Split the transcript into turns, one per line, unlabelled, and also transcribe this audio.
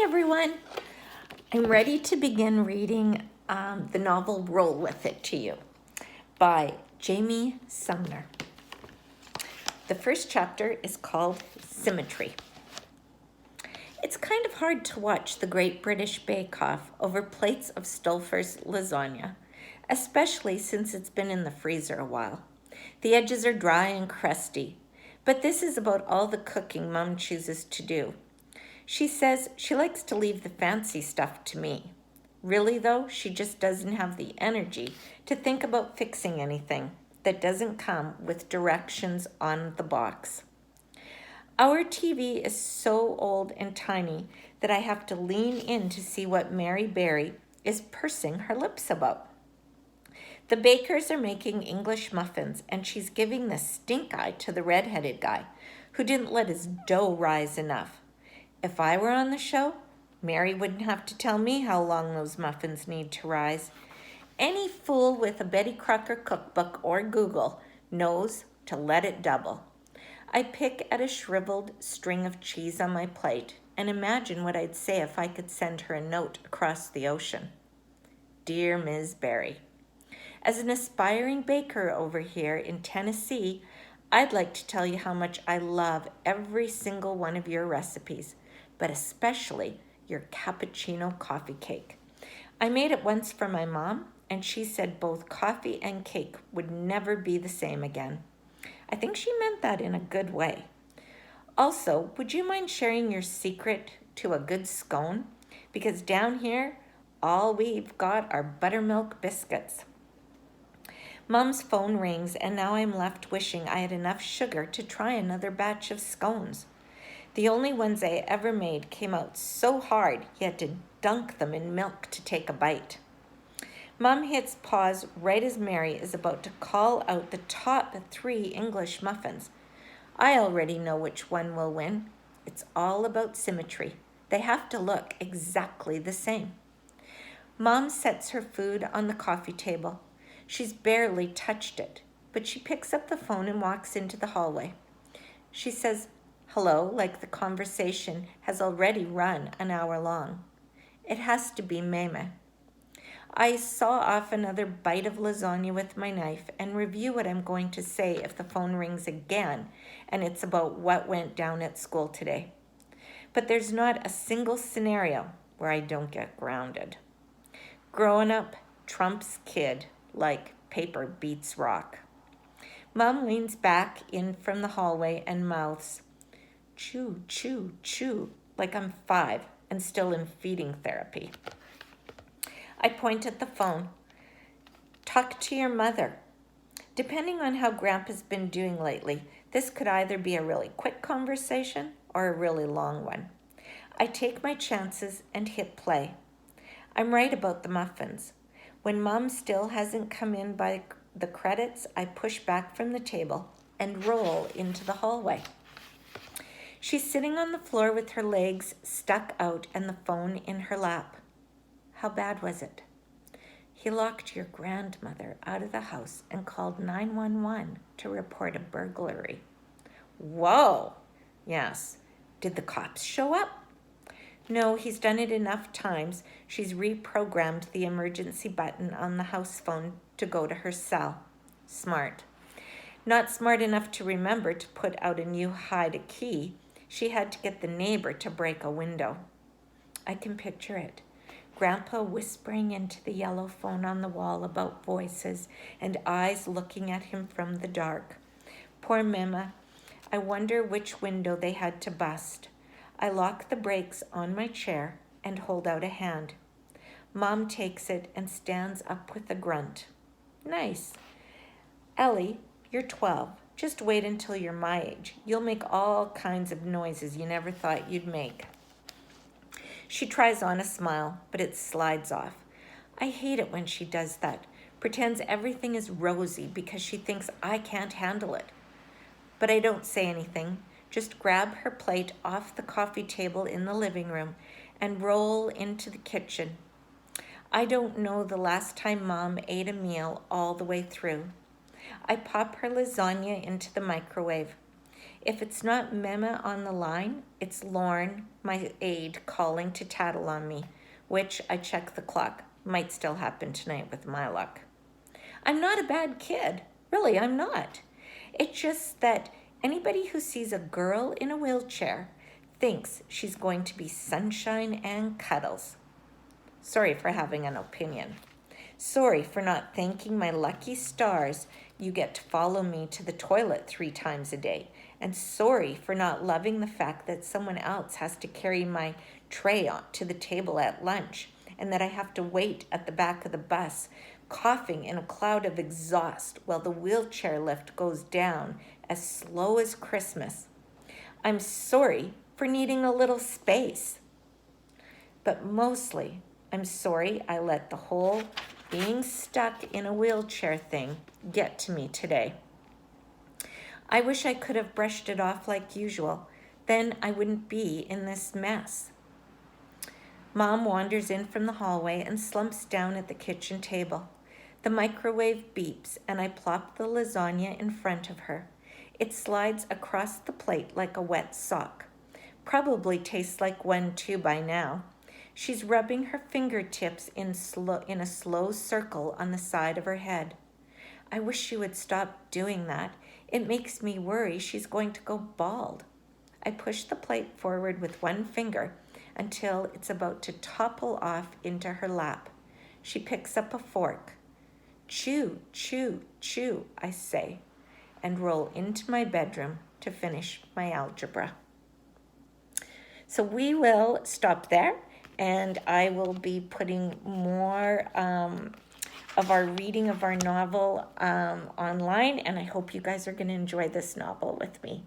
everyone. I'm ready to begin reading the novel Roll With It to you by Jamie Sumner. The first chapter is called Symmetry. It's kind of hard to watch the Great British Bake Off over plates of Stolfer's lasagna, especially since it's been in the freezer a while. The edges are dry and crusty, but this is about all the cooking Mom chooses to do. She says she likes to leave the fancy stuff to me. Really, though, she just doesn't have the energy to think about fixing anything that doesn't come with directions on the box. Our TV is so old and tiny that I have to lean in to see what Mary Berry is pursing her lips about. The bakers are making English muffins, and she's giving the stink eye to the red-headed guy who didn't let his dough rise enough. If I were on the show, Mary wouldn't have to tell me how long those muffins need to rise. Any fool with a Betty Crocker cookbook or Google knows to let it double. I pick at a shriveled string of cheese on my plate and imagine what I'd say if I could send her a note across the ocean. Dear Ms. Berry, as an aspiring baker over here in Tennessee, I'd like to tell you how much I love every single one of your recipes, but especially your cappuccino coffee cake. I made it once for my mom, and she said both coffee and cake would never be the same again. I think she meant that in a good way. Also, would you mind sharing your secret to a good scone? Because down here, all we've got are buttermilk biscuits. Mom's phone rings, and now I'm left wishing I had enough sugar to try another batch of scones. The only ones I ever made came out so hard you had to dunk them in milk to take a bite. Mom hits pause right as Mary is about to call out the top 3 English muffins. I already know which one will win. It's all about symmetry. They have to look exactly the same. Mom sets her food on the coffee table. She's barely touched it, but she picks up the phone and walks into the hallway. She says, hello, like the conversation has already run an hour long. It has to be Meme. I saw off another bite of lasagna with my knife and review what I'm going to say if the phone rings again and it's about what went down at school today. But there's not a single scenario where I don't get grounded. Growing up trumps kid like paper beats rock. Mom leans back in from the hallway and mouths, chew, chew, chew, like I'm 5 and still in feeding therapy. I point at the phone. Talk to your mother. Depending on how Grandpa's been doing lately, this could either be a really quick conversation or a really long one. I take my chances and hit play. I'm right about the muffins. When Mom still hasn't come in by the credits, I push back from the table and roll into the hallway. She's sitting on the floor with her legs stuck out and the phone in her lap. How bad was it? He locked your grandmother out of the house and called 911 to report a burglary. Whoa! Yes. Did the cops show up? No, he's done it enough times. She's reprogrammed the emergency button on the house phone to go to her cell. Smart. Not smart enough to remember to put out a new hide key. She had to get the neighbor to break a window. I can picture it. Grandpa whispering into the yellow phone on the wall about voices and eyes looking at him from the dark. Poor Mema. I wonder which window they had to bust. I lock the brakes on my chair and hold out a hand. Mom takes it and stands up with a grunt. Nice. Ellie, you're 12. Just wait until you're my age. You'll make all kinds of noises you never thought you'd make. She tries on a smile, but it slides off. I hate it when she does that. Pretends everything is rosy because she thinks I can't handle it. But I don't say anything. Just grab her plate off the coffee table in the living room and roll into the kitchen. I don't know the last time Mom ate a meal all the way through. I pop her lasagna into the microwave. If it's not Mema on the line, it's Lorne, my aide, calling to tattle on me, which I check the clock. Might still happen tonight with my luck. I'm not a bad kid. Really, I'm not. It's just that anybody who sees a girl in a wheelchair thinks she's going to be sunshine and cuddles. Sorry for having an opinion. Sorry for not thanking my lucky stars you get to follow me to the toilet 3 times a day. And sorry for not loving the fact that someone else has to carry my tray to the table at lunch and that I have to wait at the back of the bus, coughing in a cloud of exhaust while the wheelchair lift goes down as slow as Christmas. I'm sorry for needing a little space. But mostly, I'm sorry I let the whole being stuck in a wheelchair thing get to me today. I wish I could have brushed it off like usual. Then I wouldn't be in this mess. Mom wanders in from the hallway and slumps down at the kitchen table. The microwave beeps and I plop the lasagna in front of her. It slides across the plate like a wet sock. Probably tastes like one too by now. She's rubbing her fingertips in a slow circle on the side of her head. I wish she would stop doing that. It makes me worry she's going to go bald. I push the plate forward with one finger until it's about to topple off into her lap. She picks up a fork. Chew, chew, chew, I say, and roll into my bedroom to finish my algebra. So we will stop there, and I will be putting more of our reading of our novel online, and I hope you guys are going to enjoy this novel with me.